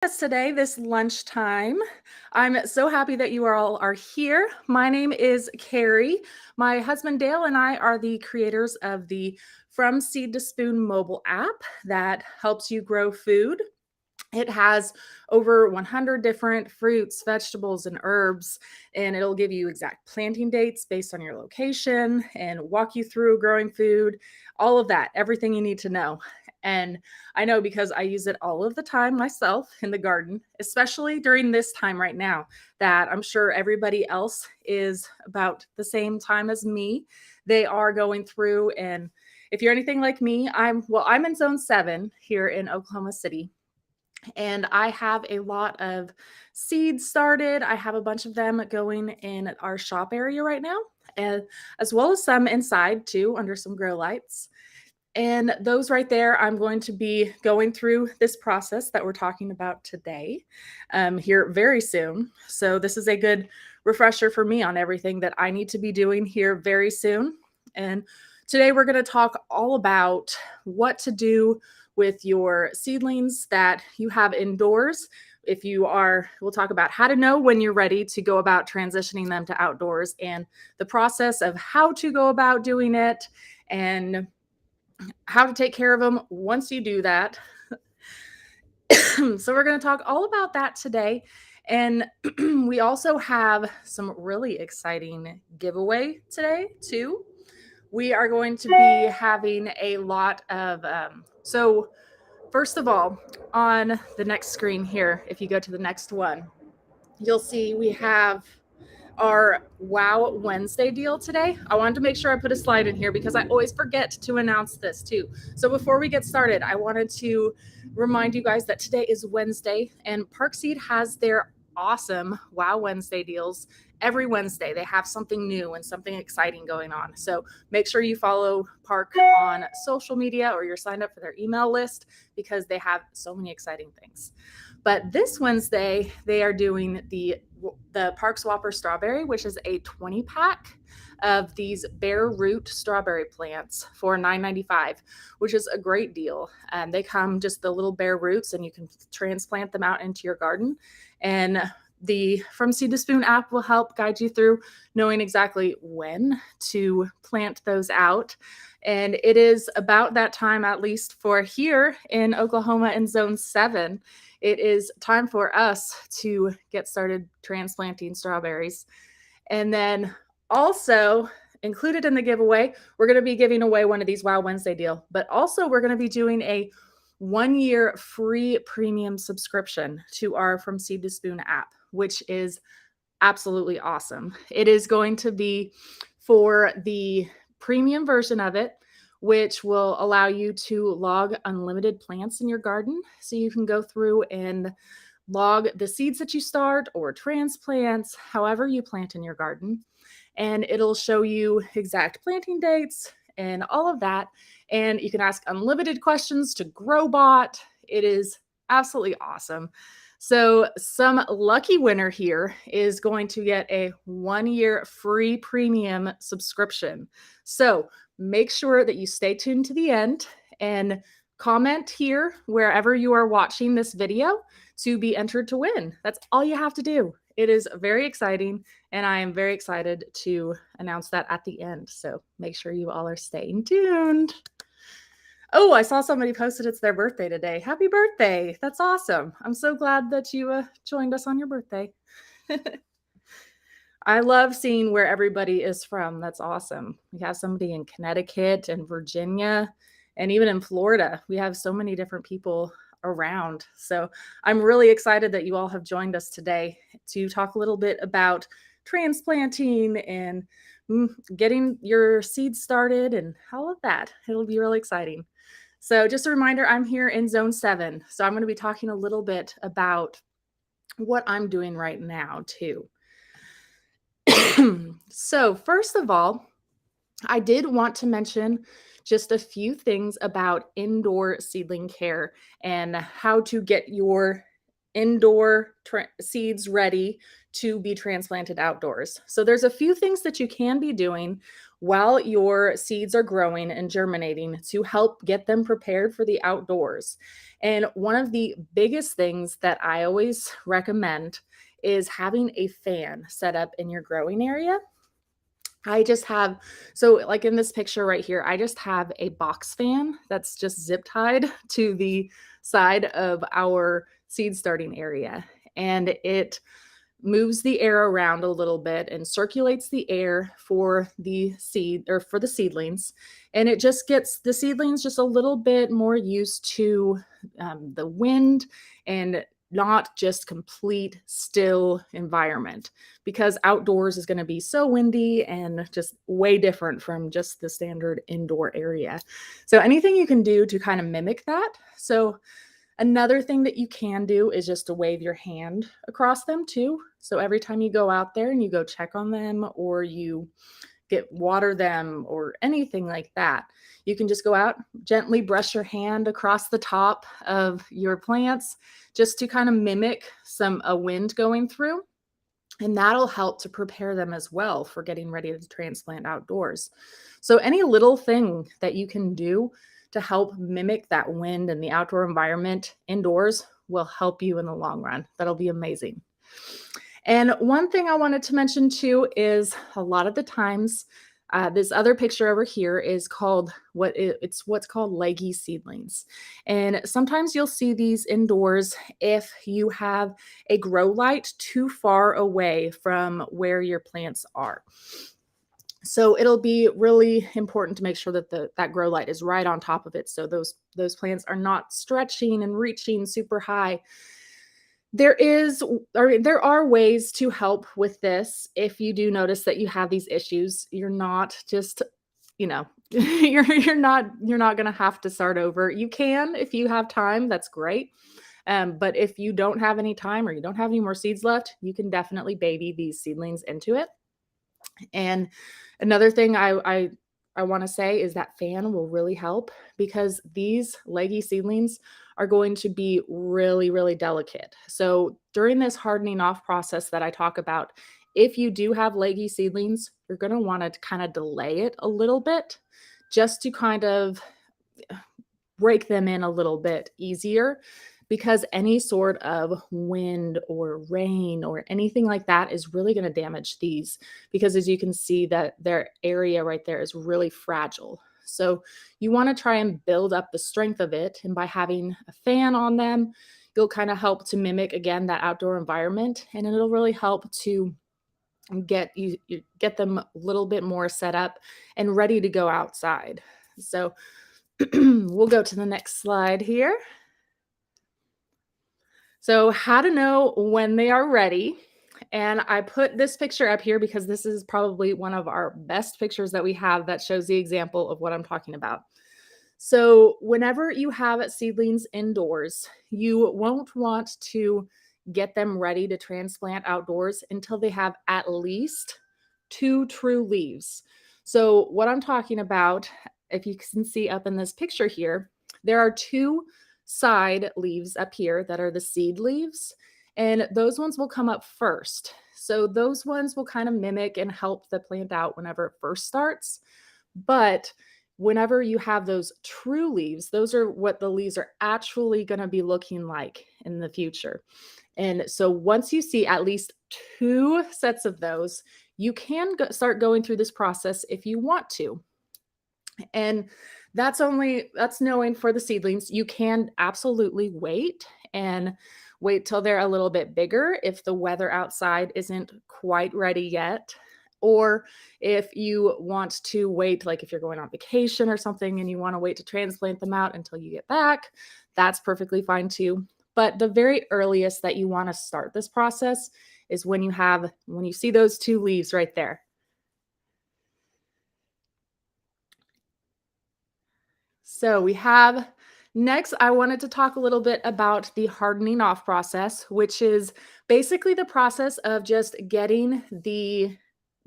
Us today, this lunchtime. I'm so happy that you all are here. My name is Carrie. My husband Dale and I are the creators of the From Seed to Spoon mobile app that helps you grow food. It has over 100 different fruits, vegetables, and herbs, and it'll give you exact planting dates based on your location and walk you through growing food, all of that, everything you need to know. And I know because I use it all of the time myself in the garden, especially during this time right now, that I'm sure everybody else is about the same time as me. They are going through, and if you're anything like me, I'm in zone 7 here in Oklahoma City, and I have a lot of seeds started. I have a bunch of them going in our shop area right now, and as well as some inside too under some grow lights. And those right there, I'm going to be going through this process that we're talking about today here very soon. So this is a good refresher for me on everything that I need to be doing here very soon. And today we're going to talk all about what to do with your seedlings that you have indoors. We'll talk about how to know when you're ready to go about transitioning them to outdoors and the process of how to go about doing it and how to take care of them once you do that. So we're going to talk all about that today. And we also have some really exciting giveaway today too. We are going to be having a lot of, so first of all, on the next screen here, if you go to the next one, you'll see we have our Wow Wednesday deal today. I wanted to make sure I put a slide in here because I always forget to announce this too. So before we get started, I wanted to remind you guys that today is Wednesday and Parkseed has their awesome Wow Wednesday deals. Every Wednesday, they have something new and something exciting going on. So make sure you follow Park on social media or you're signed up for their email list because they have so many exciting things. But this Wednesday, they are doing the Park Swapper Strawberry, which is a 20 pack of these bare root strawberry plants for $9.95, which is a great deal. They come just the little bare roots and you can transplant them out into your garden. And the From Seed to Spoon app will help guide you through knowing exactly when to plant those out. And it is about that time, at least for here in Oklahoma in zone 7. It is time for us to get started transplanting strawberries. And then also included in the giveaway, we're going to be giving away one of these Wow Wednesday deal, but also we're going to be doing a 1-year free premium subscription to our From Seed to Spoon app, which is absolutely awesome. It is going to be for the premium version of it, which will allow you to log unlimited plants in your garden. So you can go through and log the seeds that you start or transplants, however you plant in your garden. And it'll show you exact planting dates and all of that. And you can ask unlimited questions to GrowBot. It is absolutely awesome. So some lucky winner here is going to get a 1-year free premium subscription. So make sure that you stay tuned to the end and comment here wherever you are watching this video to be entered to win. That's all you have to do. It is very exciting, and I am very excited to announce that at the end. So make sure you all are staying tuned. Oh, I saw somebody posted it's their birthday today. Happy birthday. That's awesome. I'm so glad that you joined us on your birthday. I love seeing where everybody is from. That's awesome. We have somebody in Connecticut and Virginia and even in Florida. We have so many different people around. So I'm really excited that you all have joined us today to talk a little bit about transplanting and getting your seeds started and all of that. It'll be really exciting. So just a reminder, I'm here in zone 7. So I'm going to be talking a little bit about what I'm doing right now too. So first of all, I did want to mention just a few things about indoor seedling care and how to get your indoor seeds ready to be transplanted outdoors. So there's a few things that you can be doing while your seeds are growing and germinating to help get them prepared for the outdoors. And one of the biggest things that I always recommend is having a fan set up in your growing area. I just have, so like in this picture right here, I just have a box fan that's just zip tied to the side of our seed starting area. And it moves the air around a little bit and circulates the air for the seed or for the seedlings. And it just gets the seedlings just a little bit more used to the wind and not just complete still environment, because outdoors is going to be so windy and just way different from just the standard indoor area. So anything you can do to kind of mimic that. So another thing that you can do is just to wave your hand across them too. So every time you go out there and you go check on them or you water them or anything like that, you can just go out, gently brush your hand across the top of your plants just to kind of mimic a wind going through. And that'll help to prepare them as well for getting ready to transplant outdoors. So any little thing that you can do to help mimic that wind and the outdoor environment indoors will help you in the long run. That'll be amazing. And one thing I wanted to mention too is a lot of the times, this other picture over here is called it's what's called leggy seedlings. And sometimes you'll see these indoors if you have a grow light too far away from where your plants are. So it'll be really important to make sure that that grow light is right on top of it, so those plants are not stretching and reaching super high. There are ways to help with this if you do notice that you have these issues. You're not just, you're not gonna have to start over. You can if you have time, that's great. But if you don't have any time or you don't have any more seeds left, you can definitely baby these seedlings into it. And another thing I want to say is that fan will really help, because these leggy seedlings are going to be really, really delicate. So during this hardening off process that I talk about, if you do have leggy seedlings, you're going to want to kind of delay it a little bit just to kind of break them in a little bit easier, because any sort of wind or rain or anything like that is really going to damage these, because as you can see that their area right there is really fragile. So you want to try and build up the strength of it, and by having a fan on them, you'll kind of help to mimic again that outdoor environment, and it'll really help to get them a little bit more set up and ready to go outside. So we'll go to the next slide here. So how to know when they are ready. And I put this picture up here because this is probably one of our best pictures that we have that shows the example of what I'm talking about. So whenever you have seedlings indoors, you won't want to get them ready to transplant outdoors until they have at least 2 true leaves. So what I'm talking about, if you can see up in this picture here, there are 2 side leaves up here that are the seed leaves, and those ones will come up first. So those ones will kind of mimic and help the plant out whenever it first starts. But whenever you have those true leaves, those are what the leaves are actually going to be looking like in the future. And so once you see at least 2 sets of those, you can start going through this process if you want to. And that's knowing for the seedlings. You can absolutely wait till they're a little bit bigger if the weather outside isn't quite ready yet. Or if you want to wait, like if you're going on vacation or something and you want to wait to transplant them out until you get back, that's perfectly fine too. But the very earliest that you want to start this process is when you see those 2 leaves right there. So next, I wanted to talk a little bit about the hardening off process, which is basically the process of just getting the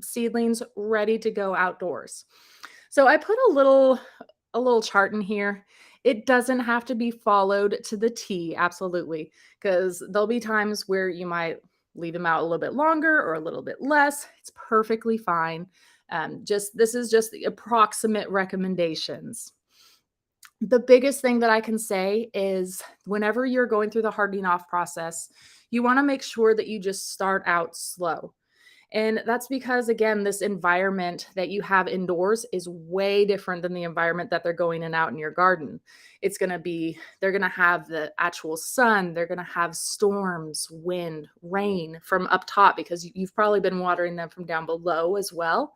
seedlings ready to go outdoors. So I put a little chart in here, It doesn't have to be followed to the T, absolutely, because there'll be times where you might leave them out a little bit longer or a little bit less. It's perfectly fine. Just this is just the approximate recommendations. The biggest thing that I can say is whenever you're going through the hardening off process, you want to make sure that you just start out slow. And that's because, again, this environment that you have indoors is way different than the environment that they're going in out in your garden. It's going to be, they're going to have the actual sun, they're going to have storms, wind, rain from up top because you've probably been watering them from down below as well.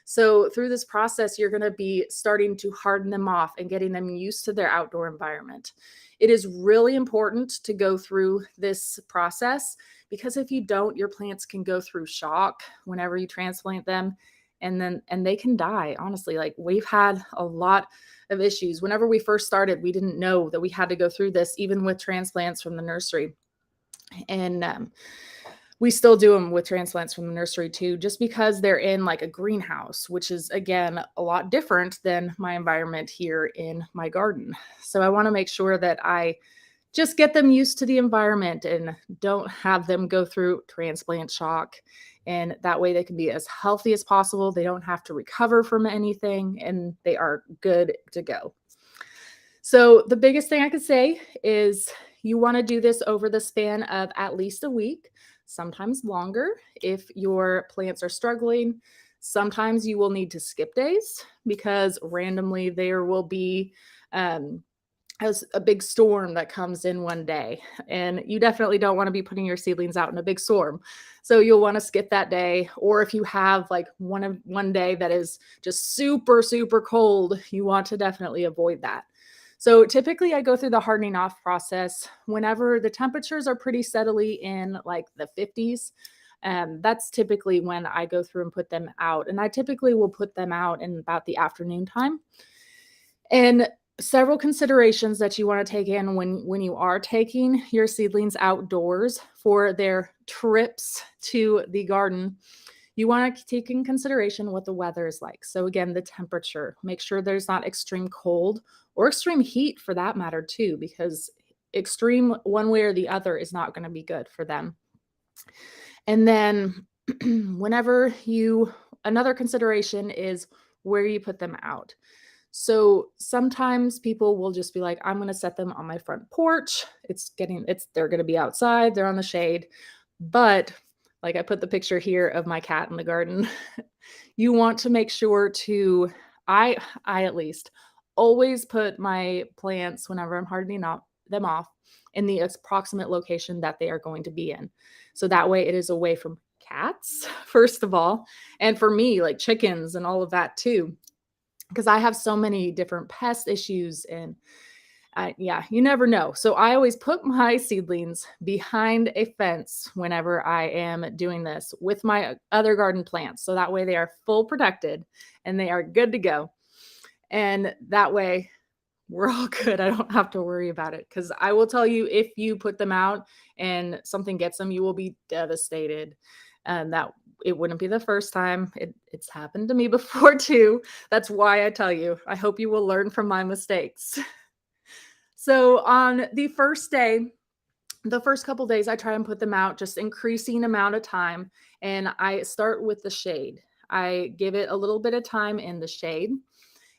So through this process, you're going to be starting to harden them off and getting them used to their outdoor environment. It is really important to go through this process because if you don't, your plants can go through shock whenever you transplant them and they can die. Honestly, like we've had a lot of issues. Whenever we first started, we didn't know that we had to go through this even with transplants from the nursery. And we still do them with transplants from the nursery too, just because they're in like a greenhouse, which is again a lot different than my environment here in my garden. So I want to make sure that I just get them used to the environment and don't have them go through transplant shock. And that way they can be as healthy as possible. They don't have to recover from anything and they are good to go. So the biggest thing I could say is you want to do this over the span of at least a week, sometimes longer if your plants are struggling. Sometimes you will need to skip days because randomly there will be as a big storm that comes in one day, and you definitely don't want to be putting your seedlings out in a big storm. So you'll want to skip that day, or if you have like one day that is just super super cold, you want to definitely avoid that. So typically I go through the hardening off process whenever the temperatures are pretty steadily in like the 50s. That's typically when I go through and put them out, and I typically will put them out in about the afternoon time. And several considerations that you want to take in when you are taking your seedlings outdoors for their trips to the garden. You want to take in consideration what the weather is like. So again, the temperature, make sure there's not extreme cold or extreme heat for that matter too, because extreme one way or the other is not going to be good for them. And then another consideration is where you put them out. So sometimes people will just be like, I'm going to set them on my front porch. They're going to be outside, they're on the shade. But like I put the picture here of my cat in the garden. You want to make sure I at least always put my plants whenever I'm hardening them off in the approximate location that they are going to be in. So that way it is away from cats, first of all, and for me, like chickens and all of that too, because I have so many different pest issues and yeah, you never know. So I always put my seedlings behind a fence whenever I am doing this with my other garden plants. So that way they are full protected and they are good to go. And that way we're all good. I don't have to worry about it because I will tell you, if you put them out and something gets them, you will be devastated. And that it wouldn't be the first time. It's happened to me before too. That's why I tell you, I hope you will learn from my mistakes. So on the first day, the first couple days, I try and put them out, just increasing amount of time. And I start with the shade. I give it a little bit of time in the shade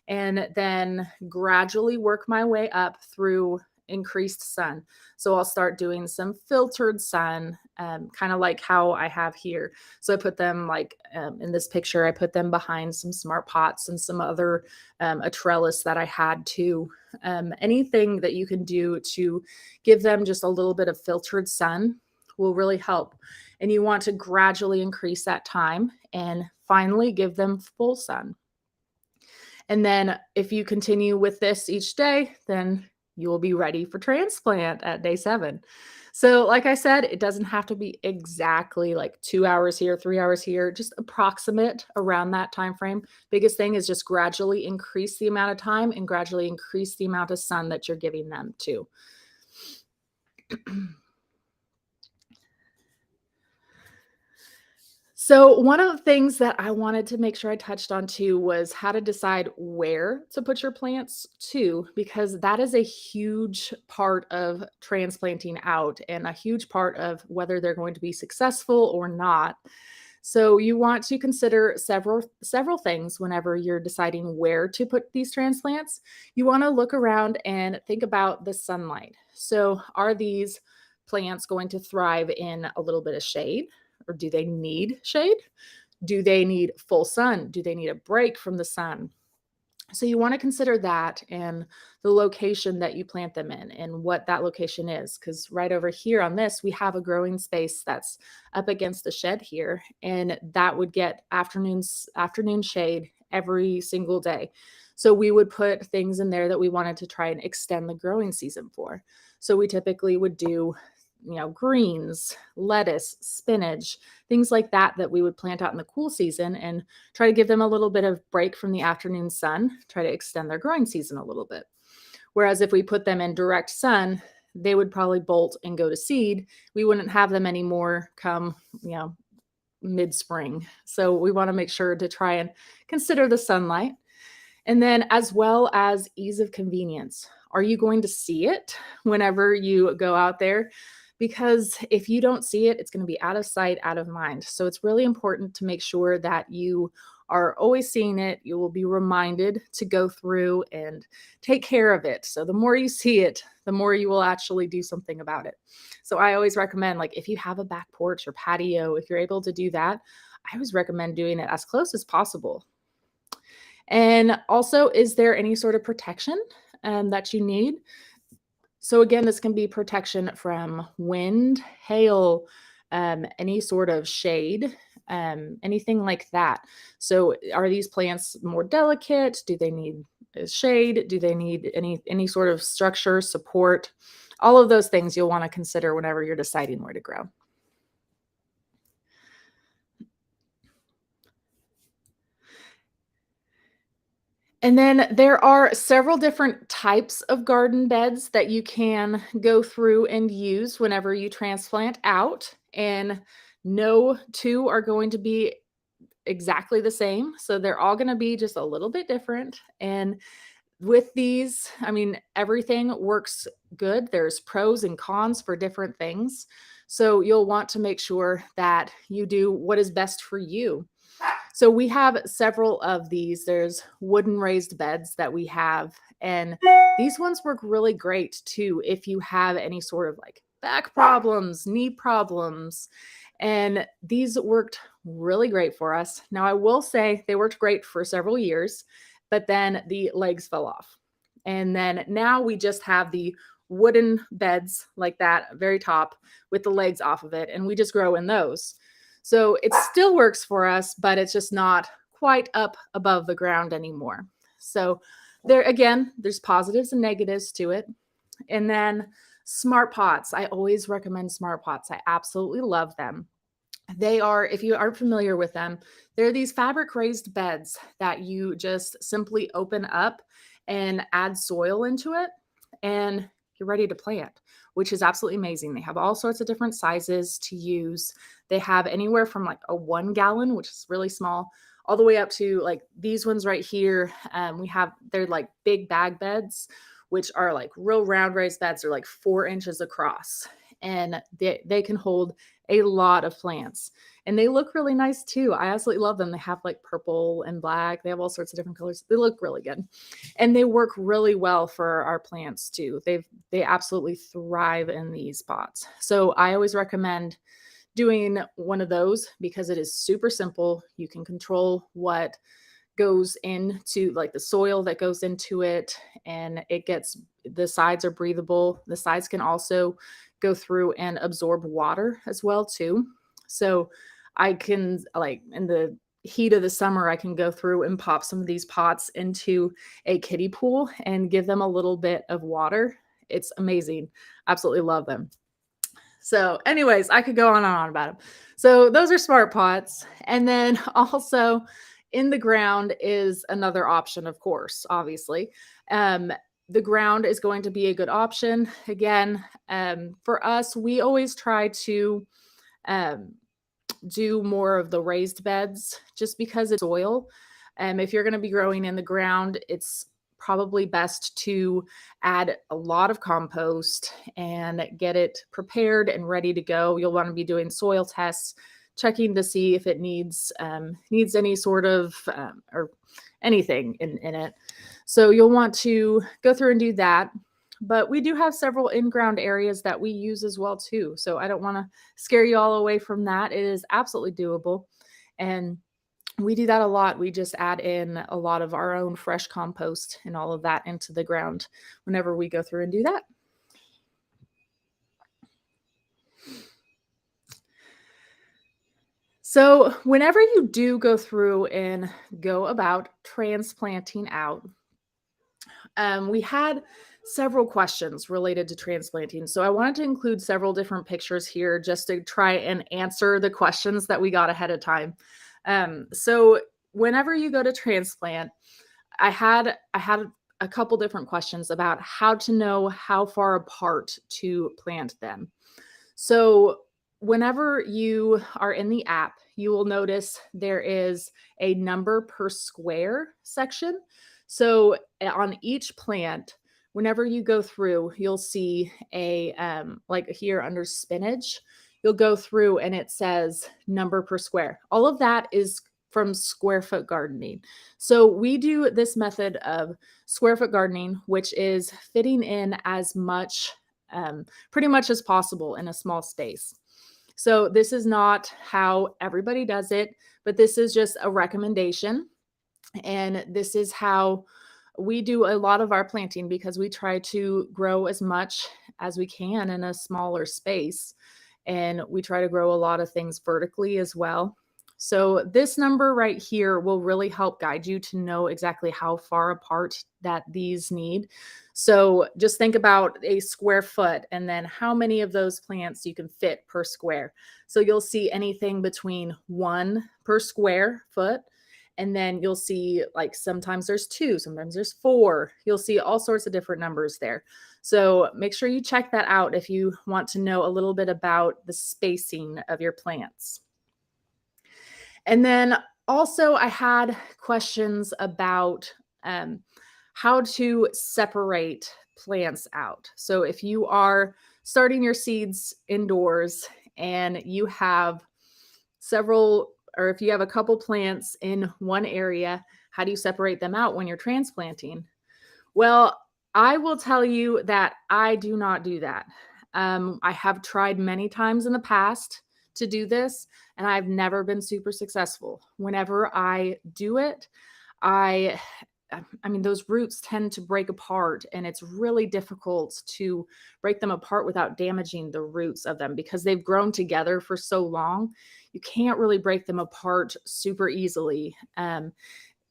and then gradually work my way up through increased sun. So I'll start doing some filtered sun, kind of like how I have here. So I put them like in this picture, I put them behind some smart pots and some other a trellis that I had too. Anything that you can do to give them just a little bit of filtered sun will really help. And you want to gradually increase that time and finally give them full sun. And then if you continue with this each day, then you will be ready for transplant at day 7. So like I said, it doesn't have to be exactly like 2 hours here, 3 hours here, just approximate around that time frame. Biggest thing is just gradually increase the amount of time and gradually increase the amount of sun that you're giving them too. So, one of the things that I wanted to make sure I touched on too was how to decide where to put your plants too, because that is a huge part of transplanting out and a huge part of whether they're going to be successful or not. So, you want to consider several things whenever you're deciding where to put these transplants. You want to look around and think about the sunlight. So, are these plants going to thrive in a little bit of shade? Or do they need shade? Do they need full sun? Do they need a break from the sun? So you want to consider that and the location that you plant them in and what that location is. Because right over here on this, we have a growing space that's up against the shed here, and that would get afternoon shade every single day. So we would put things in there that we wanted to try and extend the growing season for. So we typically would do, greens, lettuce, spinach, things like that that we would plant out in the cool season and try to give them a little bit of break from the afternoon sun, try to extend their growing season a little bit. Whereas if we put them in direct sun, they would probably bolt and go to seed. We wouldn't have them anymore come, mid spring. So we want to make sure to try and consider the sunlight. And then, as well as ease of convenience. Are you going to see it whenever you go out there? Because if you don't see it, it's going to be out of sight, out of mind. So it's really important to make sure that you are always seeing it. You will be reminded to go through and take care of it. So the more you see it, the more you will actually do something about it. So I always recommend, like, if you have a back porch or patio, if you're able to do that, I always recommend doing it as close as possible. And also, is there any sort of protection that you need? So, again, this can be protection from wind, hail, any sort of shade, anything like that. So, are these plants more delicate? Do they need shade? Do they need any sort of structure, support? All of those things you'll want to consider whenever you're deciding where to grow. And then there are several different types of garden beds that you can go through and use whenever you transplant out. And no two are going to be exactly the same. So they're all going to be just a little bit different. And with these, I mean, everything works good. There's pros and cons for different things. So you'll want to make sure that you do what is best for you. So we have several of these. There's wooden raised beds that we have, and these ones work really great too if you have any sort of like back problems, knee problems. And these worked really great for us. Now, I will say they worked great for several years, but then the legs fell off. And then now we just have the wooden beds like that, very top with the legs off of it, and we just grow in those. So it still works for us, but it's just not quite up above the ground anymore. So there again, there's positives and negatives to it. And then smart pots. I always recommend smart pots. I absolutely love them. They are, if you aren't familiar with them, they're these fabric raised beds that you just simply open up and add soil into it, and you're ready to plant, which is absolutely amazing. They have all sorts of different sizes to use. They have anywhere from like a 1 gallon, which is really small, all the way up to like these ones right here. They're like big bag beds, which are like real round raised beds. They're like 4 inches across, and they can hold a lot of plants, and they look really nice too. I absolutely love them. They have like purple and black. They have all sorts of different colors. They look really good, and they work really well for our plants too. They absolutely thrive in these pots. So I always recommend doing one of those because it is super simple. You can control what goes into, like, the soil that goes into it, and the sides are breathable. The sides can also go through and absorb water as well too. So I can, like, in the heat of the summer, I can go through and pop some of these pots into a kiddie pool and give them a little bit of water. It's amazing. Absolutely love them. So, anyways, I could go on and on about them. So, those are smart pots. And then also in the ground is another option, of course, obviously. Um, the ground is going to be a good option. Again, for us, we always try to um, do more of the raised beds just because it's soil. If you're going to be growing in the ground, it's probably best to add a lot of compost and get it prepared and ready to go. You'll want to be doing soil tests, checking to see if it needs any sort of or anything in it. So you'll want to go through and do that. But we do have several in-ground areas that we use as well too. So I don't want to scare you all away from that. It is absolutely doable. And we do that a lot. We just add in a lot of our own fresh compost and all of that into the ground whenever we go through and do that. So whenever you do go through and go about transplanting out, we had several questions related to transplanting. So I wanted to include several different pictures here just to try and answer the questions that we got ahead of time. So whenever you go to transplant, I had a couple different questions about how to know how far apart to plant them. So whenever you are in the app, you will notice there is a number per square section. So on each plant, whenever you go through, you'll see a like here under spinach, you'll go through and it says number per square. All of that is from square foot gardening. So we do this method of square foot gardening, which is fitting in as much pretty much as possible in a small space. So this is not how everybody does it, but this is just a recommendation. And this is how we do a lot of our planting because we try to grow as much as we can in a smaller space. And we try to grow a lot of things vertically as well. So this number right here will really help guide you to know exactly how far apart that these need. So just think about a square foot and then how many of those plants you can fit per square. So you'll see anything between 1 per square foot. And then you'll see like sometimes there's 2, sometimes there's 4. You'll see all sorts of different numbers there. So make sure you check that out if you want to know a little bit about the spacing of your plants. And then also I had questions about how to separate plants out. So if you are starting your seeds indoors and you have several, or if you have a couple plants in one area, how do you separate them out when you're transplanting? Well, I will tell you that I do not do that. I have tried many times in the past to do this, and I've never been super successful. Whenever I do it, I mean, those roots tend to break apart, and it's really difficult to break them apart without damaging the roots of them because they've grown together for so long. You can't really break them apart super easily,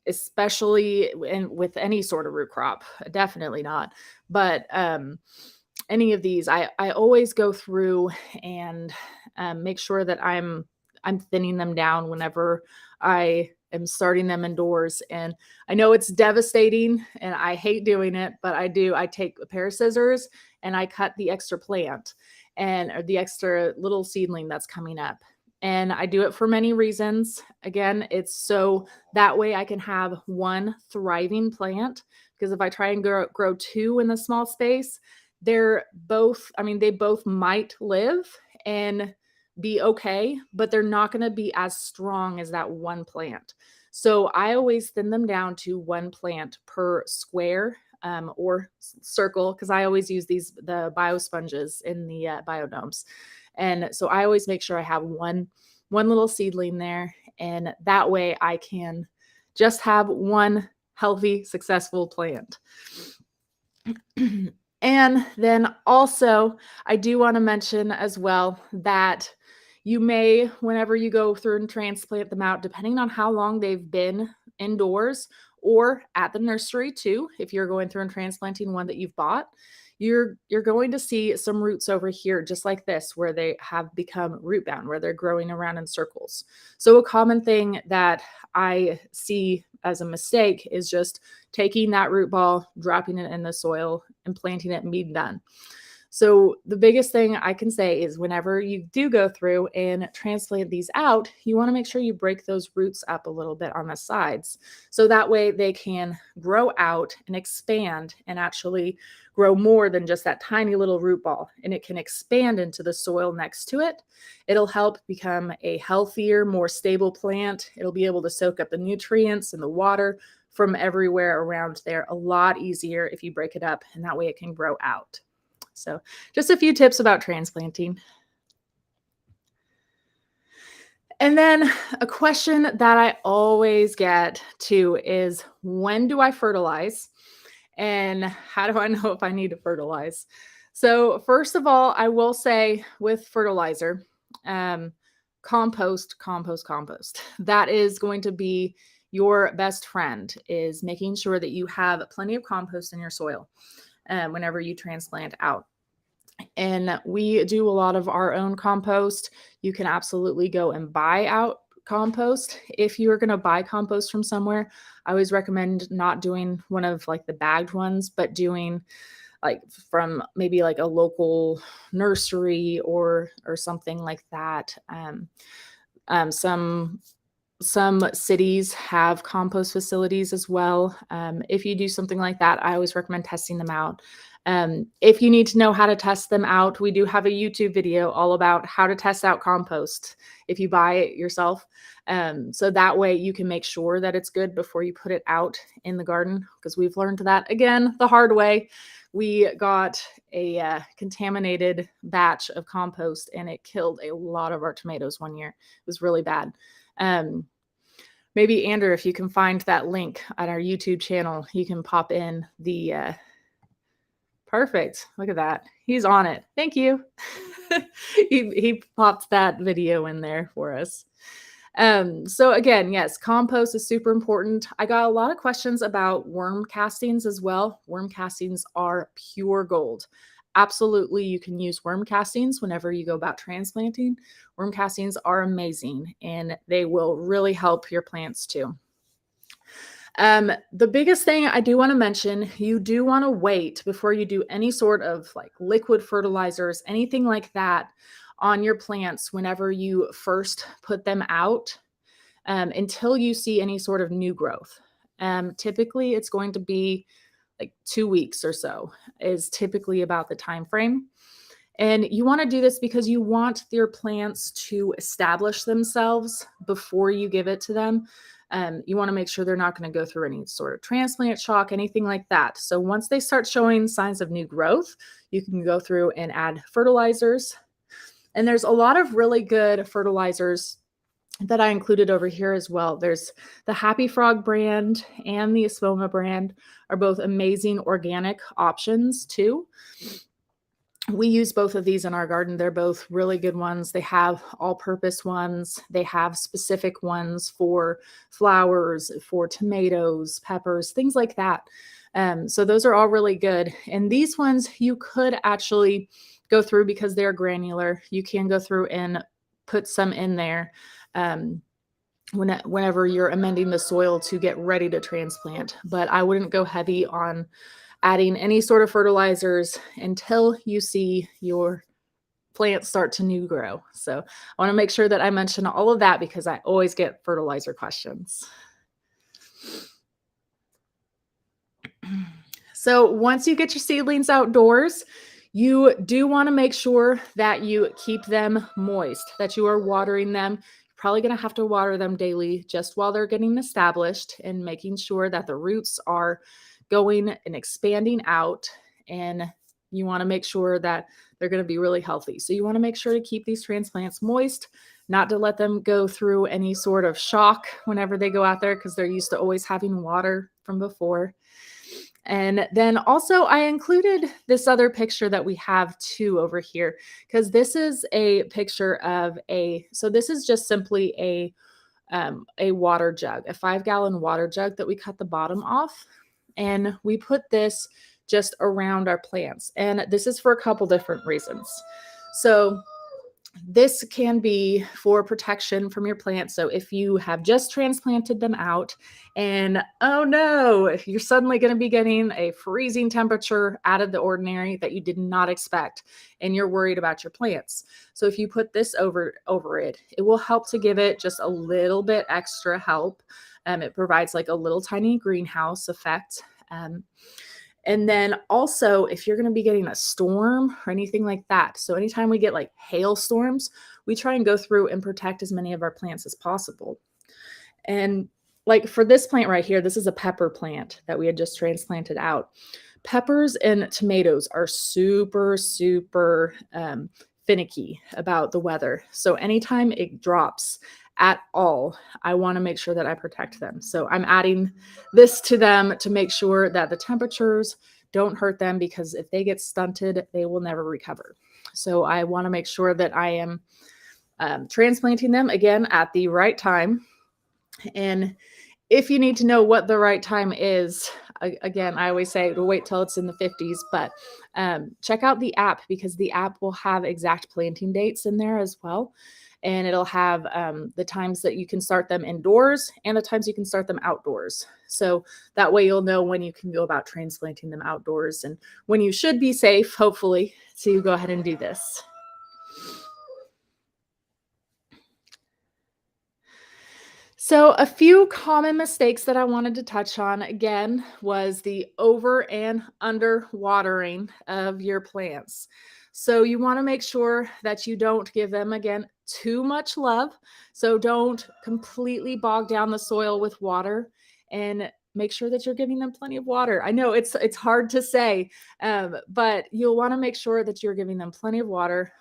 especially with any sort of root crop. Definitely not. But any of these, I always go through and make sure that I'm thinning them down whenever I am starting them indoors. And I know it's devastating and I hate doing it, but I do. I take a pair of scissors and I cut the extra plant or the extra little seedling that's coming up. And I do it for many reasons. Again, it's so that way I can have one thriving plant, because if I try and grow 2 in the small space, they both might live and be okay, but they're not going to be as strong as that one plant. So I always thin them down to 1 plant per square or circle, because I always use the biosponges in the biodomes. And so I always make sure I have one little seedling there, and that way I can just have one healthy, successful plant. And then also, I do want to mention as well that you may, whenever you go through and transplant them out, depending on how long they've been indoors or at the nursery too, if you're going through and transplanting one that you've bought, you're going to see some roots over here, just like this, where they have become root bound, where they're growing around in circles. So a common thing that I see as a mistake is just taking that root ball, dropping it in the soil and planting it and being done. So the biggest thing I can say is whenever you do go through and transplant these out, you want to make sure you break those roots up a little bit on the sides. So that way they can grow out and expand and actually grow more than just that tiny little root ball. And it can expand into the soil next to it. It'll help become a healthier, more stable plant. It'll be able to soak up the nutrients and the water from everywhere around there a lot easier if you break it up, and that way it can grow out. So just a few tips about transplanting. And then a question that I always get too is, when do I fertilize? And how do I know if I need to fertilize? So first of all, I will say with fertilizer, um, compost. That is going to be your best friend, is making sure that you have plenty of compost in your soil whenever you transplant out. And we do a lot of our own compost. You can absolutely go and buy out compost. If you're going to buy compost from somewhere, I always recommend not doing one of like the bagged ones, but doing like from maybe like a local nursery or something like that. Some cities have compost facilities as well. If you do something like that, I always recommend testing them out. If you need to know how to test them out, we do have a YouTube video all about how to test out compost if you buy it yourself. So that way you can make sure that it's good before you put it out in the garden, because we've learned that again the hard way. We got a contaminated batch of compost and it killed a lot of our tomatoes one year. It was really bad. Maybe Andrew, if you can find that link on our YouTube channel, you can pop in the perfect. Look at that. He's on it. Thank you. he popped that video in there for us. So again, yes, compost is super important. I got a lot of questions about worm castings as well. Worm castings are pure gold. Absolutely, you can use worm castings whenever you go about transplanting. Worm castings are amazing and they will really help your plants too. The biggest thing I do want to mention, you do want to wait before you do any sort of like liquid fertilizers, anything like that on your plants whenever you first put them out, until you see any sort of new growth. Typically, it's going to be like 2 weeks or so is typically about the time frame. And you want to do this because you want your plants to establish themselves before you give it to them. You want to make sure they're not going to go through any sort of transplant shock, anything like that. So once they start showing signs of new growth, you can go through and add fertilizers. And there's a lot of really good fertilizers that I included over here as well. There's the Happy Frog brand and the Espoma brand are both amazing organic options too. We use both of these in our garden. They're both really good ones. They have all-purpose ones. They have specific ones for flowers, for tomatoes, peppers, things like that. So those are all really good. And these ones you could actually go through because they're granular. You can go through and put some in there whenever you're amending the soil to get ready to transplant. But I wouldn't go heavy on adding any sort of fertilizers until you see your plants start to new grow. So I want to make sure that I mention all of that because I always get fertilizer questions. So once you get your seedlings outdoors, you do want to make sure that you keep them moist, that you are watering them. You're probably going to have to water them daily just while they're getting established and making sure that the roots are going and expanding out, and you want to make sure that they're going to be really healthy. So you want to make sure to keep these transplants moist, not to let them go through any sort of shock whenever they go out there because they're used to always having water from before. And then also I included this other picture that we have too over here, because this is a picture of so this is just simply a water jug, a 5-gallon water jug that we cut the bottom off. And we put this just around our plants. And this is for a couple different reasons. So This can be for protection from your plants. So if you have just transplanted them out and oh no, you're suddenly going to be getting a freezing temperature out of the ordinary that you did not expect, and you're worried about your plants. So if you put this over it, it will help to give it just a little bit extra help. It provides like a little tiny greenhouse effect. And then also, if you're going to be getting a storm or anything like that, so anytime we get like hailstorms, we try and go through and protect as many of our plants as possible. And like for this plant right here, this is a pepper plant that we had just transplanted out. Peppers and tomatoes are super, super finicky about the weather. So anytime it drops at all, I want to make sure that I protect them. So I'm adding this to them to make sure that the temperatures don't hurt them, because if they get stunted, they will never recover. So I want to make sure that I am transplanting them again at the right time. And if you need to know what the right time is, again, I always say to wait till it's in the 50s, but check out the app, because the app will have exact planting dates in there as well. And it'll have the times that you can start them indoors and the times you can start them outdoors. So that way you'll know when you can go about transplanting them outdoors and when you should be safe, hopefully, to go ahead and do this. So, a few common mistakes that I wanted to touch on again was the over and under watering of your plants. So, you want to make sure that you don't give them again too much love. So, don't completely bog down the soil with water, and make sure that you're giving them plenty of water. I know it's hard to say, but you'll want to make sure that you're giving them plenty of water.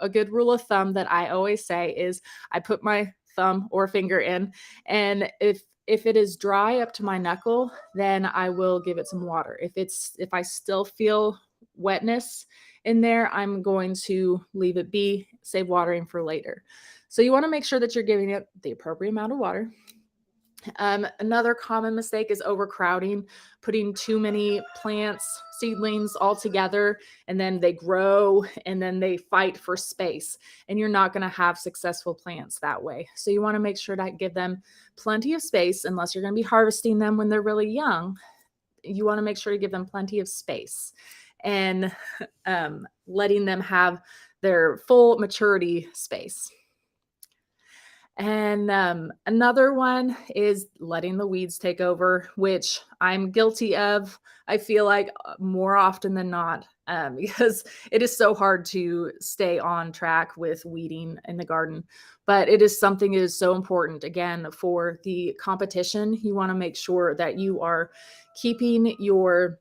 A good rule of thumb that I always say is I put my thumb or finger in, and if it is dry up to my knuckle, then I will give it some water. If I still feel wetness in there, I'm going to leave it be, save watering for later. So you want to make sure that you're giving it the appropriate amount of water. Another common mistake is overcrowding, putting too many plants, seedlings all together, and then they grow and then they fight for space. And you're not going to have successful plants that way. So you want to make sure to give them plenty of space, unless you're going to be harvesting them when they're really young. You want to make sure to give them plenty of space and letting them have their full maturity space. And another one is letting the weeds take over, which I'm guilty of. I feel like more often than not, because it is so hard to stay on track with weeding in the garden. But it is something that is so important, again, for the competition. You want to make sure that you are keeping your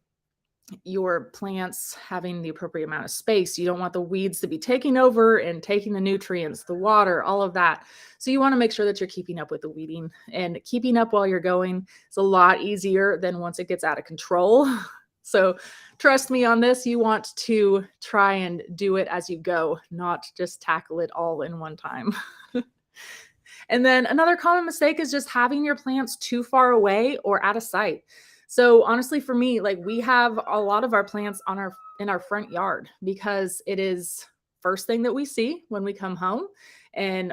plants having the appropriate amount of space. You don't want the weeds to be taking over and taking the nutrients, the water, all of that. So you want to make sure that you're keeping up with the weeding, and keeping up while you're going is a lot easier than once it gets out of control. So trust me on this. You want to try and do it as you go, not just tackle it all in one time. And then another common mistake is just having your plants too far away or out of sight. So honestly, for me, like we have a lot of our plants in our front yard, because it is first thing that we see when we come home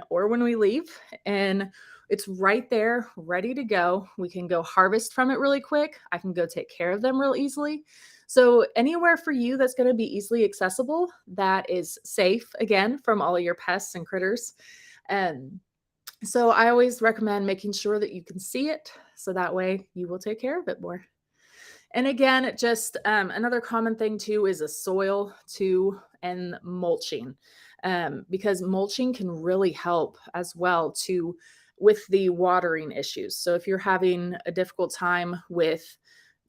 or when we leave, and it's right there ready to go. We can go harvest from it really quick. I can go take care of them real easily. So anywhere for you that's going to be easily accessible, that is safe, again, from all of your pests and critters. And so I always recommend making sure that you can see it, so that way you will take care of it more. And again, just another common thing too is a soil too, and mulching, because mulching can really help as well too with the watering issues. So if you're having a difficult time with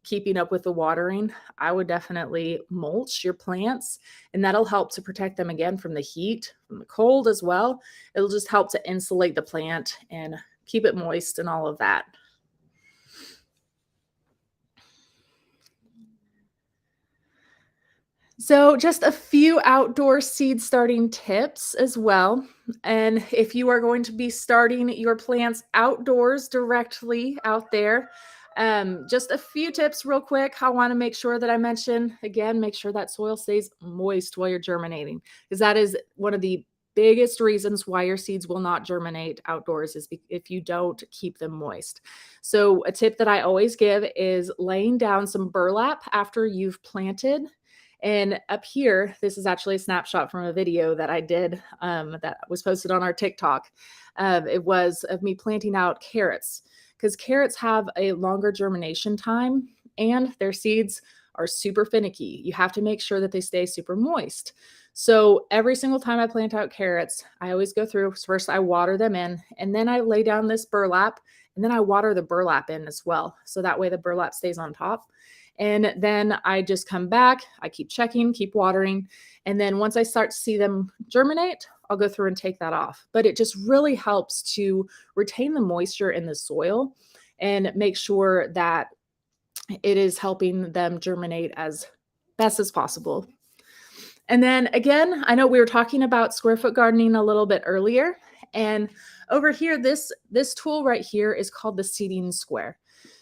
keeping up with the watering, I would definitely mulch your plants, and that'll help to protect them again from the heat, from the cold as well. It'll just help to insulate the plant and keep it moist and all of that. So, just a few outdoor seed starting tips as well. And if you are going to be starting your plants outdoors directly out there, just a few tips real quick. I want to make sure that I mention again, make sure that soil stays moist while you're germinating, because that is one of the biggest reasons why your seeds will not germinate outdoors is if you don't keep them moist. So a tip that I always give is laying down some burlap after you've planted. And up here, this is actually a snapshot from a video that I did that was posted on our TikTok. It was of me planting out carrots, because carrots have a longer germination time and their seeds are super finicky. You have to make sure that they stay super moist. So every single time I plant out carrots, I always go through. First, I water them in, and then I lay down this burlap, and then I water the burlap in as well. So that way the burlap stays on top. And then I just come back, I keep checking, keep watering. And then once I start to see them germinate, I'll go through and take that off. But it just really helps to retain the moisture in the soil and make sure that it is helping them germinate as best as possible. And then again, I know we were talking about square foot gardening a little bit earlier. And over here, this tool right here is called the seeding square.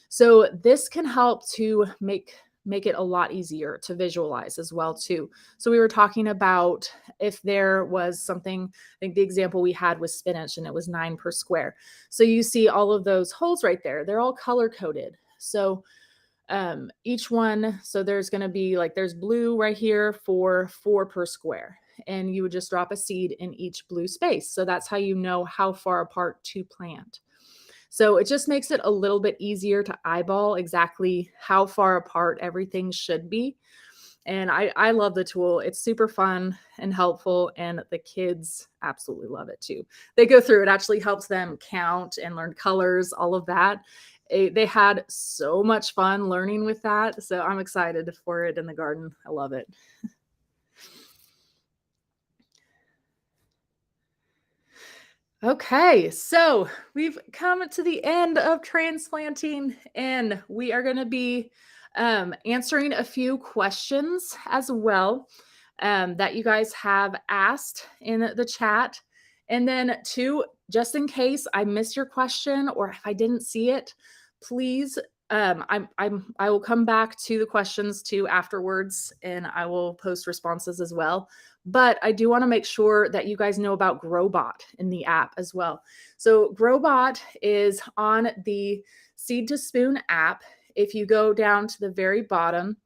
So this can help to make it a lot easier to visualize as well too. So we were talking about if there was something, I think the example we had was spinach and it was 9 per square. So you see all of those holes right there. They're all color coded. So each one, so there's going to be like, there's blue right here for 4 per square. And you would just drop a seed in each blue space. So that's how you know how far apart to plant. So it just makes it a little bit easier to eyeball exactly how far apart everything should be. And I love the tool. It's super fun and helpful, and the kids absolutely love it too. They go through, it actually helps them count and learn colors, all of that. They had so much fun learning with that. So I'm excited for it in the garden. I love it. Okay, so we've come to the end of transplanting, and we are going to be answering a few questions as well that you guys have asked in the chat. And then, two, just in case I missed your question or if I didn't see it, please, I will come back to the questions too afterwards, and I will post responses as well. But I do want to make sure that you guys know about Growbot in the app as well. So Growbot is on the Seed to Spoon app. If you go down to the very bottom,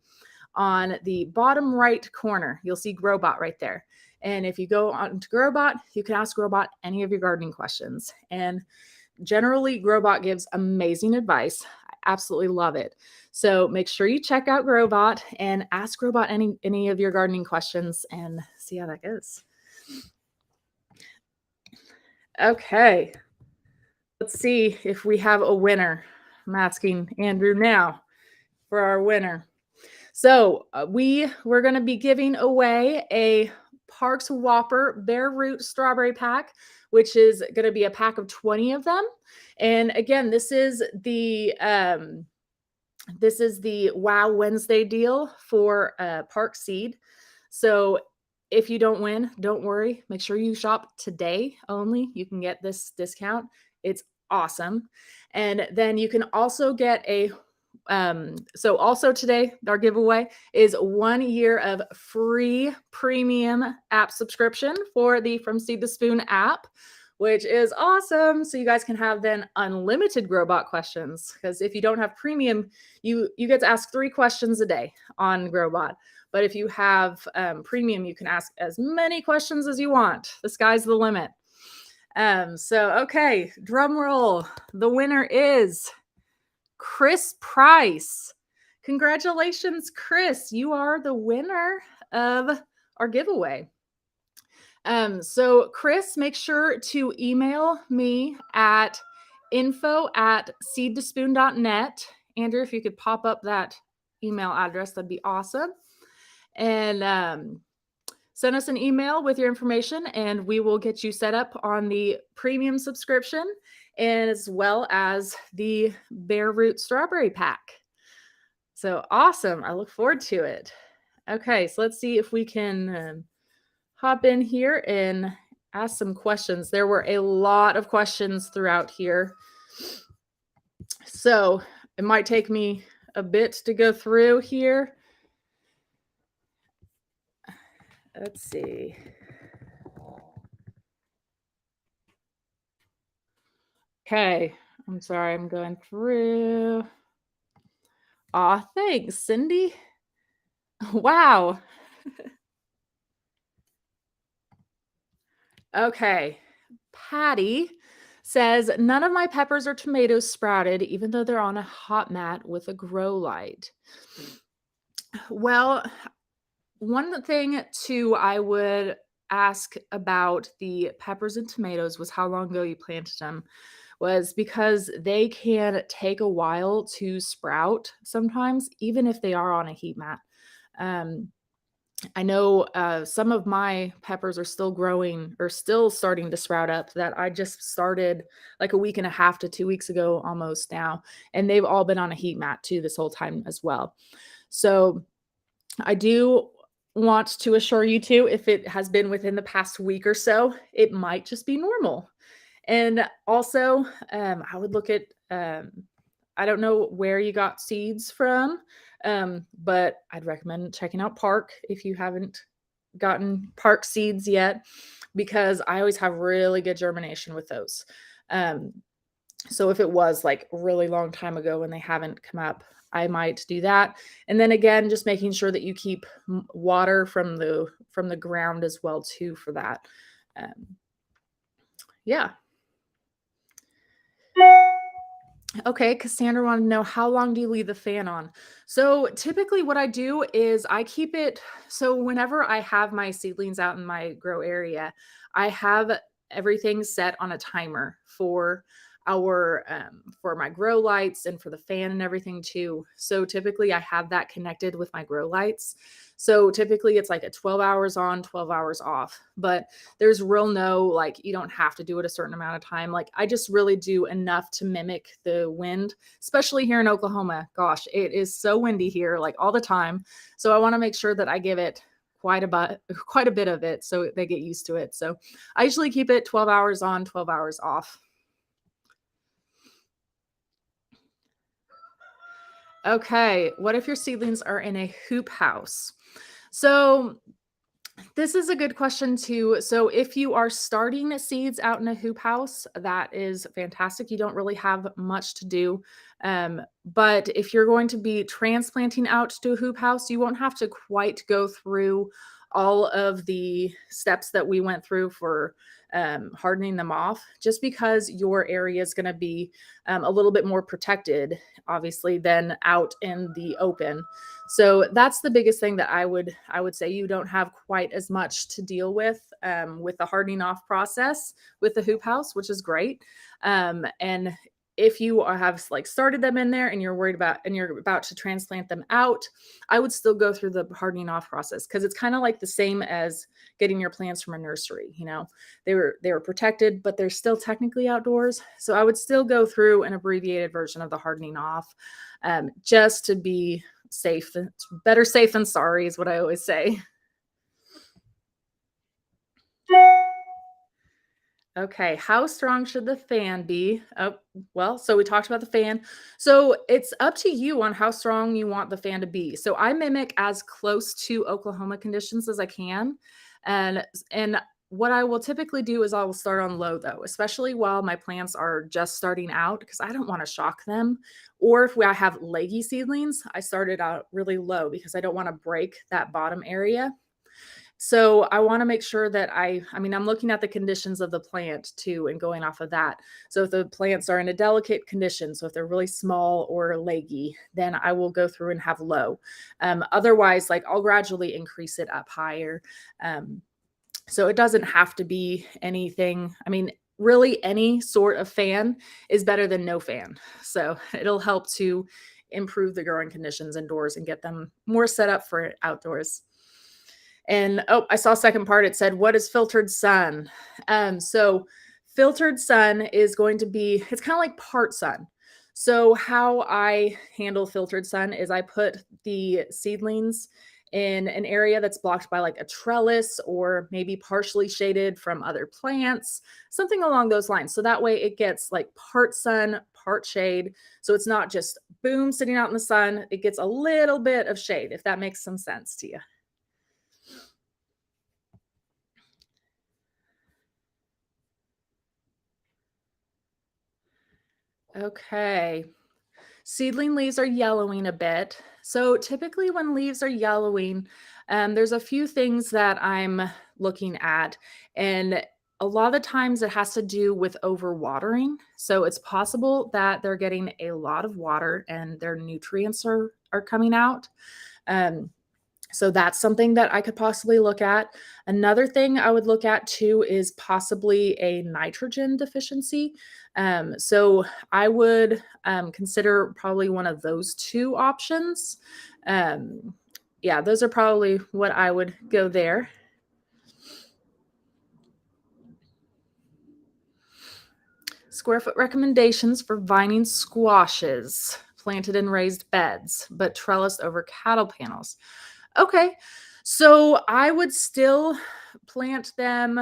on the bottom right corner, you'll see Growbot right there. And if you go on to Growbot, you can ask Growbot any of your gardening questions. And generally, Growbot gives amazing advice. I absolutely love it. So make sure you check out Growbot and ask Growbot any of your gardening questions and see how that goes. Okay. Let's see if we have a winner. I'm asking Andrew now for our winner. So we're going to be giving away a Parks Whopper Bare Root Strawberry Pack, which is going to be a pack of 20 of them. And again, this is the Wow Wednesday deal for Park Seed. So if you don't win, don't worry. Make sure you shop today only. You can get this discount. It's awesome. And then you can also get a so also today, our giveaway is 1 year of free premium app subscription for the From Seed to Spoon app, which is awesome. So you guys can have then unlimited Growbot questions, because if you don't have premium, you get to ask 3 questions a day on Growbot. But if you have premium, you can ask as many questions as you want. The sky's the limit. So, okay, drum roll. The winner is Chris Price. Congratulations, Chris. You are the winner of our giveaway. So Chris, make sure to email me at info@seedtospoon.net. Andrew, if you could pop up that email address, that'd be awesome. And send us an email with your information, and we will get you set up on the premium subscription, as well as the Bare Root Strawberry Pack. So awesome. I look forward to it. Okay, so let's see if we can hop in here and ask some questions. There were a lot of questions throughout here, so it might take me a bit to go through here. Let's see. Okay. I'm sorry, I'm going through. Aw, thanks, Cindy. Wow. Okay. Patty says, none of my peppers or tomatoes sprouted, even though they're on a hot mat with a grow light. Well, one thing too I would ask about the peppers and tomatoes was how long ago you planted them, was because they can take a while to sprout sometimes, even if they are on a heat mat. Um, I know some of my peppers are still growing or still starting to sprout up that I just started like a week and a half to 2 weeks ago almost now. And they've all been on a heat mat too this whole time as well. So I do want to assure you too, if it has been within the past week or so, it might just be normal. And also, I would look at, I don't know where you got seeds from, but I'd recommend checking out Park if you haven't gotten Park seeds yet, because I always have really good germination with those. Um, so if it was like a really long time ago and they haven't come up, I might do that. And then again, just making sure that you keep water from the ground as well too for that. Um, yeah. Okay, Cassandra wanted to know, how long do you leave the fan on? So typically what I do is I keep it, so whenever I have my seedlings out in my grow area, I have everything set on a timer for my grow lights and for the fan and everything too. So typically I have that connected with my grow lights. So typically it's like a 12 hours on, 12 hours off. But there's real no, like, you don't have to do it a certain amount of time. Like, I just really do enough to mimic the wind, especially here in Oklahoma. Gosh, it is so windy here, like all the time. So I want to make sure that I give it quite a bit of it so they get used to it. So I usually keep it 12 hours on, 12 hours off. Okay, what if your seedlings are in a hoop house? So this is a good question too. So if you are starting seeds out in a hoop house, that is fantastic. You don't really have much to do. But if you're going to be transplanting out to a hoop house, you won't have to quite go through all of the steps that we went through for hardening them off, just because your area is going to be a little bit more protected, obviously, than out in the open. So that's the biggest thing that I would say. You don't have quite as much to deal with the hardening off process with the hoop house, which is great. And if you have like started them in there and you're worried about and you're about to transplant them out, I would still go through the hardening off process, because it's kind of like the same as getting your plants from a nursery. They were protected, but they're still technically outdoors. So I would still go through an abbreviated version of the hardening off, just to be safe. Better safe than sorry is what I always say. Okay, how strong should the fan be? Oh, well, so we talked about the fan. So it's up to you on how strong you want the fan to be. So I mimic as close to Oklahoma conditions as I can. And what I will typically do is I will start on low though, especially while my plants are just starting out, because I don't want to shock them. Or if I have leggy seedlings, I started out really low because I don't want to break that bottom area. So I want to make sure that I mean, I'm looking at the conditions of the plant too and going off of that. So if the plants are in a delicate condition, so if they're really small or leggy, then I will go through and have low. Otherwise, like, I'll gradually increase it up higher. Um, so it doesn't have to be anything. I mean, really any sort of fan is better than no fan. So it'll help to improve the growing conditions indoors and get them more set up for outdoors. And oh, I saw a second part. It said, what is filtered sun? So filtered sun is going to be, it's kind of like part sun. So how I handle filtered sun is I put the seedlings in an area that's blocked by like a trellis or maybe partially shaded from other plants, something along those lines. So that way it gets like part sun, part shade. So it's not just boom sitting out in the sun. It gets a little bit of shade, if that makes some sense to you. Okay. Seedling leaves are yellowing a bit. So typically, when leaves are yellowing, there's a few things that I'm looking at. And a lot of the times it has to do with overwatering. So it's possible that they're getting a lot of water and their nutrients are coming out. Um, so that's something that I could possibly look at. Another thing I would look at too is possibly a nitrogen deficiency. So I would consider probably one of those two options. Um, yeah, those are probably what I would go there. Square foot recommendations for vining squashes planted in raised beds, but trellised over cattle panels. Okay. So I would still plant them.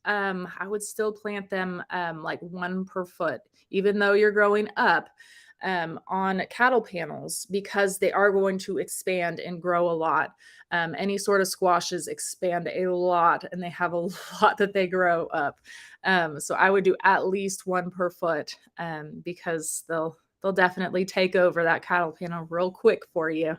I would still plant them like one per foot, even though you're growing up on cattle panels because they are going to expand and grow a lot. Any sort of squashes expand a lot and they have a lot that they grow up. So I would do at least one per foot because they'll definitely take over that cattle panel real quick for you.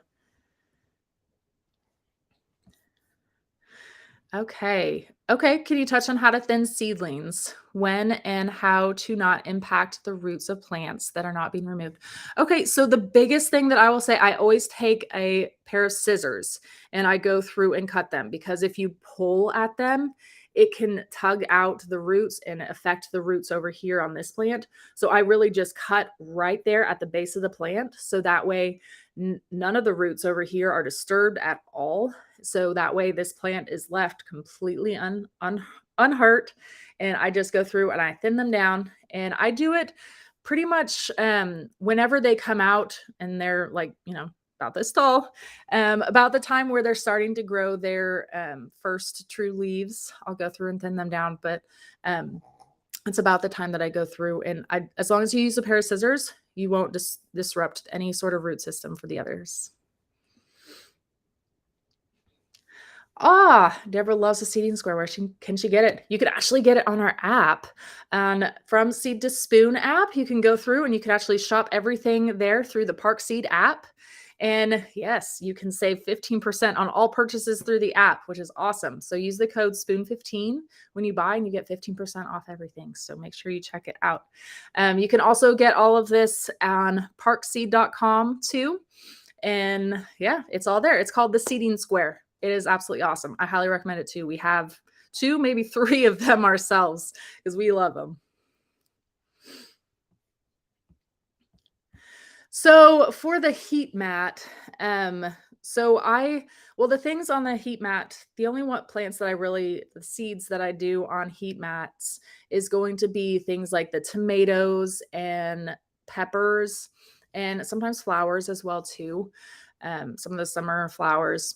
Okay. Okay. Can you touch on how to thin seedlings? When and how to not impact the roots of plants that are not being removed? Okay. So, the biggest thing that I will say, I always take a pair of scissors and I go through and cut them because if you pull at them, it can tug out the roots and affect the roots over here on this plant. So, I really just cut right there at the base of the plant. So that way, none of the roots over here are disturbed at all, so that way this plant is left completely unhurt. And I just go through and I thin them down. And I do it pretty much whenever they come out and they're like, about this tall, about the time where they're starting to grow their first true leaves. I'll go through and thin them down. But it's about the time that I go through. And as long as you use a pair of scissors, you won't disrupt any sort of root system for the others. Deborah loves a seeding square. Where can she get it? You could actually get it on our app. And from Seed to Spoon app, you can go through and you can actually shop everything there through the Park Seed app. And yes, you can save 15% on all purchases through the app, which is awesome. So use the code SPOON15 when you buy and you get 15% off everything. So make sure you check it out. You can also get all of this on parkseed.com too. And yeah, it's all there. It's called the Seeding Square. It is absolutely awesome. I highly recommend it too. We have two, maybe three of them ourselves because we love them. So for the heat mat, the things on the heat mat, the only one plants that the seeds that I do on heat mats is going to be things like the tomatoes and peppers and sometimes flowers as well too. Some of the summer flowers.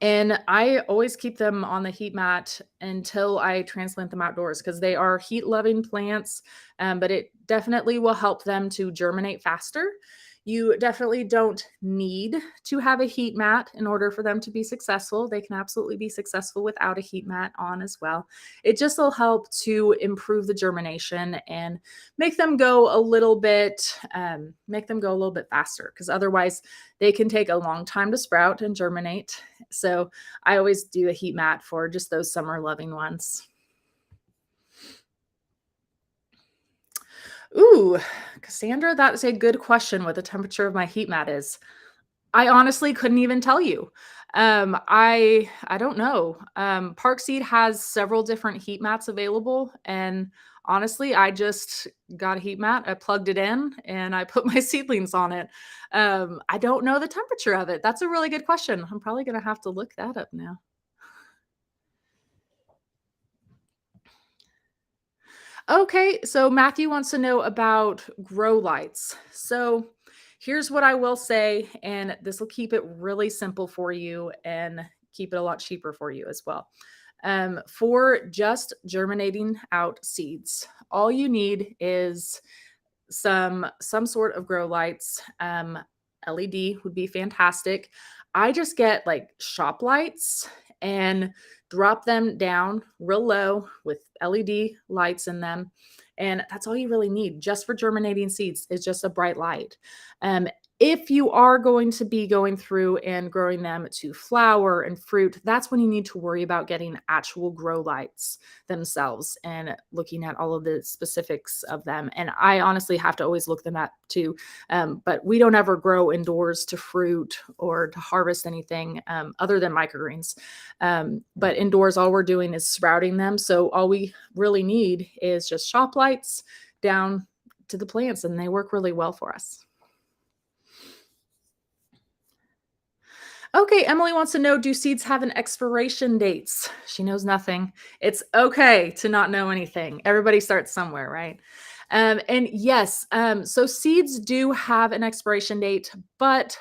And I always keep them on the heat mat until I transplant them outdoors because they are heat loving plants, but it definitely will help them to germinate faster. You definitely don't need to have a heat mat in order for them to be successful. They can absolutely be successful without a heat mat on as well. It just will help to improve the germination and make them go a little bit faster because otherwise they can take a long time to sprout and germinate. So I always do a heat mat for just those summer loving ones. Ooh, Cassandra, that is a good question what the temperature of my heat mat is. I honestly couldn't even tell you. I don't know. Parkseed has several different heat mats available, and honestly, I just got a heat mat. I plugged it in, and I put my seedlings on it. I don't know the temperature of it. That's a really good question. I'm probably gonna have to look that up now. Okay, so Matthew wants to know about grow lights. So here's what I will say, and this will keep it really simple for you and keep it a lot cheaper for you as well. For just germinating out seeds, all you need is some sort of grow lights. LED would be fantastic. I just get like shop lights and drop them down real low with LED lights in them. And that's all you really need just for germinating seeds is just a bright light. If you are going to be going through and growing them to flower and fruit, that's when you need to worry about getting actual grow lights themselves and looking at all of the specifics of them. And I honestly have to always look them up too. But we don't ever grow indoors to fruit or to harvest anything other than microgreens. But indoors, all we're doing is sprouting them. So all we really need is just shop lights down to the plants, and they work really well for us. Okay, Emily wants to know, do seeds have an expiration dates? She knows nothing. It's okay to not know anything. Everybody starts somewhere, right? And yes, so seeds do have an expiration date, but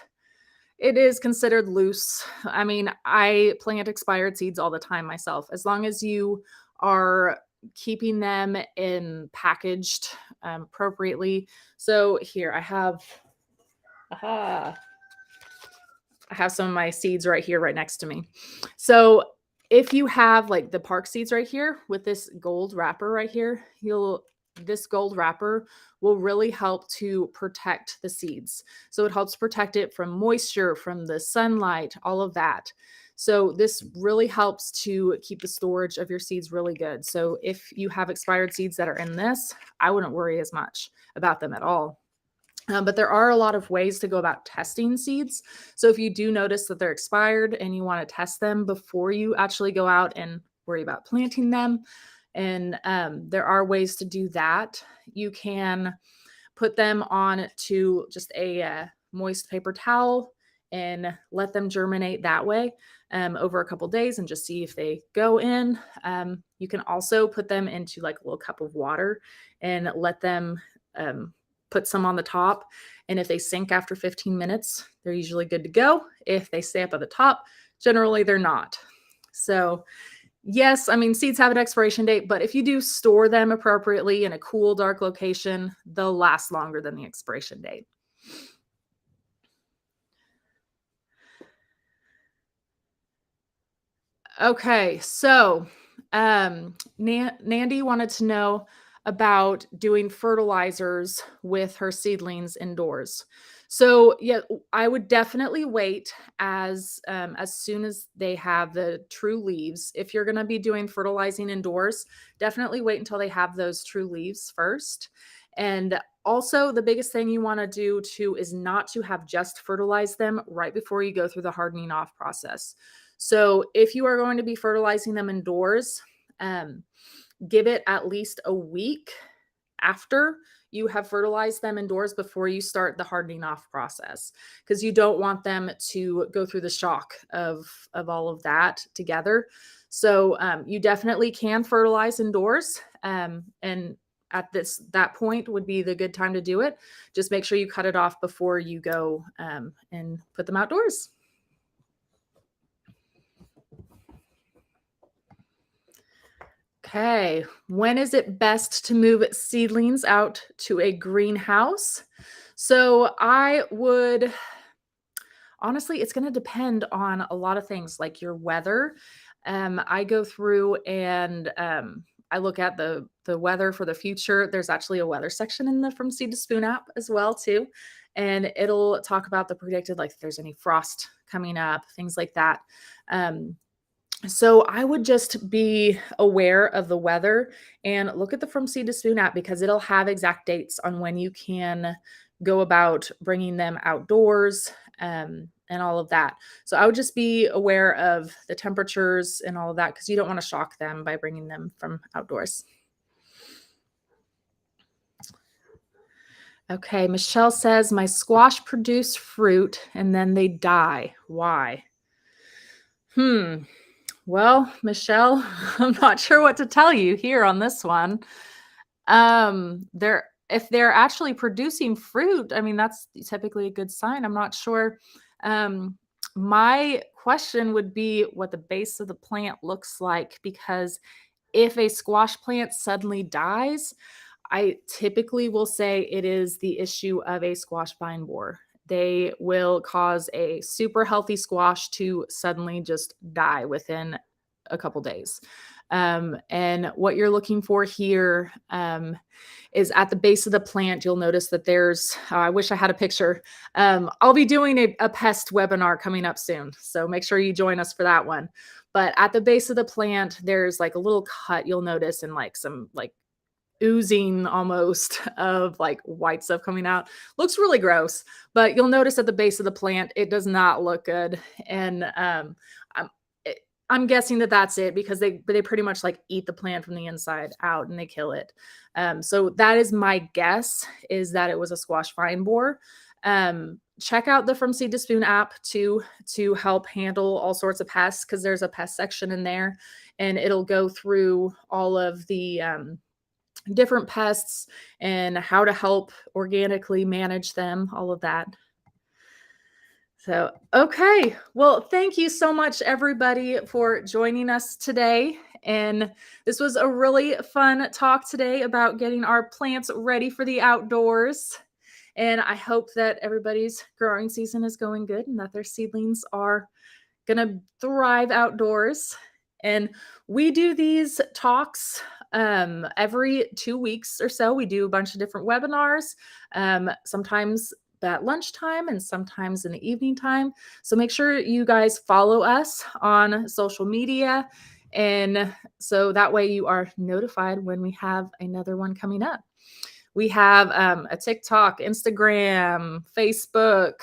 it is considered loose. I mean, I plant expired seeds all the time myself. As long as you are keeping them in packaged appropriately. So here I have, aha, I have some of my seeds right here, right next to me. So if you have like the park seeds right here with this gold wrapper right here, this gold wrapper will really help to protect the seeds. So it helps protect it from moisture, from the sunlight, all of that. So this really helps to keep the storage of your seeds really good. So if you have expired seeds that are in this, I wouldn't worry as much about them at all. But there are a lot of ways to go about testing seeds. So if you do notice that they're expired and you want to test them before you actually go out and worry about planting them, and there are ways to do that. You can put them on to just a moist paper towel and let them germinate that way over a couple days and just see if they go in. You can also put them into like a little cup of water and let them put some on the top. And if they sink after 15 minutes, they're usually good to go. If they stay up at the top, generally they're not. So yes, I mean, seeds have an expiration date, but if you do store them appropriately in a cool, dark location, they'll last longer than the expiration date. Okay, so Nandy wanted to know about doing fertilizers with her seedlings indoors. So yeah, I would definitely wait as soon as they have the true leaves. If you're going to be doing fertilizing indoors, definitely wait until they have those true leaves first. And also, the biggest thing you want to do too is not to have just fertilized them right before you go through the hardening off process. So if you are going to be fertilizing them indoors, give it at least a week after you have fertilized them indoors before you start the hardening off process, because you don't want them to go through the shock of all of that together. So you definitely can fertilize indoors, and at that point would be the good time to do it. Just make sure you cut it off before you go and put them outdoors. Okay, when is it best to move seedlings out to a greenhouse? So I would, honestly, it's going to depend on a lot of things like your weather. I go through and I look at the weather for the future. There's actually a weather section in the From Seed to Spoon app as well too, and it'll talk about the predicted, like if there's any frost coming up, things like that. So I would just be aware of the weather and look at the From Seed to Spoon app, because it'll have exact dates on when you can go about bringing them outdoors and all of that. So I would just be aware of the temperatures and all of that, because you don't want to shock them by bringing them from outdoors. Okay, Michelle says, my squash produce fruit and then they die. Why? Well, Michelle, I'm not sure what to tell you here on this one. If they're actually producing fruit, I mean, that's typically a good sign. I'm not sure. My question would be what the base of the plant looks like, because if a squash plant suddenly dies, I typically will say it is the issue of a squash vine borer. They will cause a super healthy squash to suddenly just die within a couple days. And what you're looking for here is at the base of the plant. You'll notice that there's, I wish I had a picture. I'll be doing a pest webinar coming up soon. So make sure you join us for that one. But at the base of the plant, there's like a little cut you'll notice, and like some like oozing almost of like white stuff coming out. Looks really gross, but you'll notice at the base of the plant, it does not look good. And I'm, I'm guessing that that's it, because they pretty much like eat the plant from the inside out and they kill it. So that is my guess, is that it was a squash vine borer. Check out the From Seed to Spoon app to help handle all sorts of pests, because there's a pest section in there, and it'll go through all of the different pests and how to help organically manage them, all of that. So, okay. Well, thank you so much, everybody, for joining us today. And this was a really fun talk today about getting our plants ready for the outdoors. And I hope that everybody's growing season is going good and that their seedlings are going to thrive outdoors. And we do these talks every 2 weeks or so. We do a bunch of different webinars, sometimes at lunchtime and sometimes in the evening time. So make sure you guys follow us on social media. And so that way you are notified when we have another one coming up. We have a TikTok, Instagram, Facebook,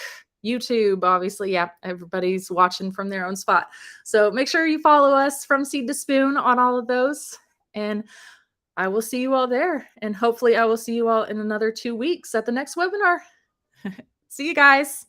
YouTube, obviously. Yeah, everybody's watching from their own spot. So make sure you follow us From Seed to Spoon on all of those. And I will see you all there. And hopefully I will see you all in another 2 weeks at the next webinar. See you guys.